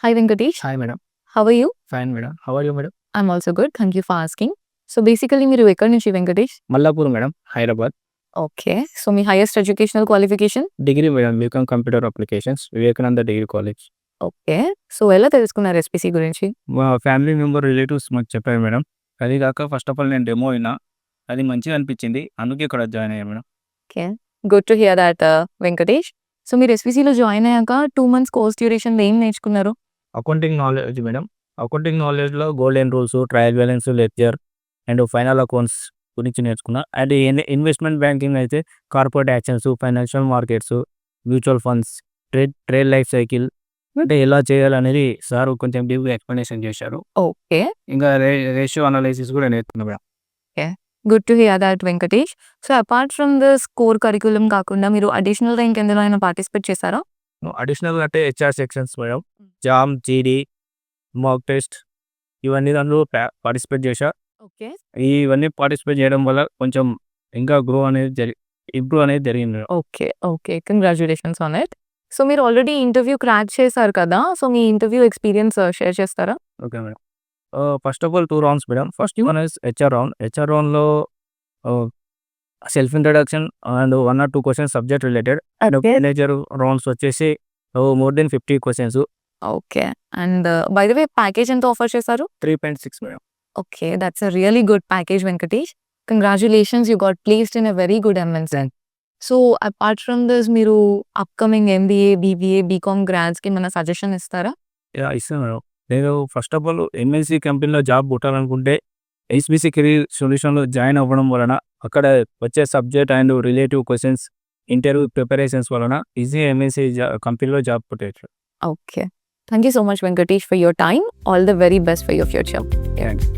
Hi Venkatesh, Hi madam. how are you? Fine madam. How are you madam? I'm also good. Thank you for asking. So basically మీరు ఎక్కడి నుంచి Venkatesh? Mallapur madam, Hyderabad. Okay. So మీ highest educational qualification? Degree madam, BCom Computer Applications, Vivekananda Degree College. Okay. So ఎలా తెలుసుకున్నారు SPC గురించి? మా family member relatives మాకు చెప్పారు మేడం. అది కాక ఫస్ట్ ఆఫ్ ఆల్ నేను డెమో అయినా అది మంచిగా అనిపించింది, అందుకే ఇక్కడ జాయిన్ అయ్యాను madam. Okay. Good to hear that Venkatesh. So మీరు ఎస్పీసీలో జాయిన్ అయ్యాక 2 months కోర్స్ డ్యూరేషన్లో ఏం నేర్చుకున్నారు? Accounting knowledge madam. అకౌంటింగ్ నాలెడ్జ్లో golden rules, trial balance, ledger and final accounts గురించి నేర్చుకున్నా. అండ్ ఇన్వెస్ట్మెంట్ బ్యాంకింగ్ అయితే corporate actions, financial markets, mutual funds, trade life cycle అంటే ఎలా చేయాలనేది సార్ కొంచెం డీప్గా ఎక్స్ప్లెనేషన్ చేశారు. ఓకే. ఇంకా రేషియో అనాలిసిస్ కూడా నేర్చుకున్నా madam. Good to hear that Venkatesh. So apart from the core curriculum కాకుండా మీరు అడిషనల్గా ఇంకెందులో అయినా పార్టిసిపేట్ చేశారా? అడిషనల్ అంటే హెచ్ఆర్ సెక్షన్స్ మేడం, జామ్, జీడీ, మాక్ టెస్ట్ ఇవన్నీ దాంట్లో పార్టిసిపేట్ చేశా. ఓకే. ఇవన్నీ పార్టిసిపేట్ చేయడం వల్ల కొంచెం ఇంకా ఇంప్రూవ్ అనేది జరిగింది. Okay. Congratulations on it. So మీరు ఆల్రెడీ ఇంటర్వ్యూ క్రాక్ చేశారు కదా! సో మీ ఇంటర్వ్యూ ఎక్స్‌పీరియన్స్ షేర్ చేస్తారా? Okay madam. First of all 2 rounds madam. First one is HR round. HR రౌండ్లో self introduction and 1 or 2 questions subject related. And manager rounds వచ్చేసి more than 50 questions. Okay. And by the way package ఎంత offer చేశారు? 3.6 madam. Okay. That's a really good package Venkatesh. Congratulations, you got placed in a very good MNC. So apart from this మీరు upcoming MBA, BBA, BCom గ్రాడ్స్‌కి ఏమైనా suggestion ఇస్తారా? ఇస్తాను madam. నేను first of all MNC కంపెనీలో job కొట్టాలనుకుంటే SVC career సొల్యూషన్లో join అవ్వడం వలన అక్కడ వచ్చే subject and relative questions, interview preparations వలన ఈజీ MNC కంపెనీలో జాబ్ కొట్టేయచ్చు. Okay. Thank you so much Venkatesh for your time. All the very best for your future. Thanks.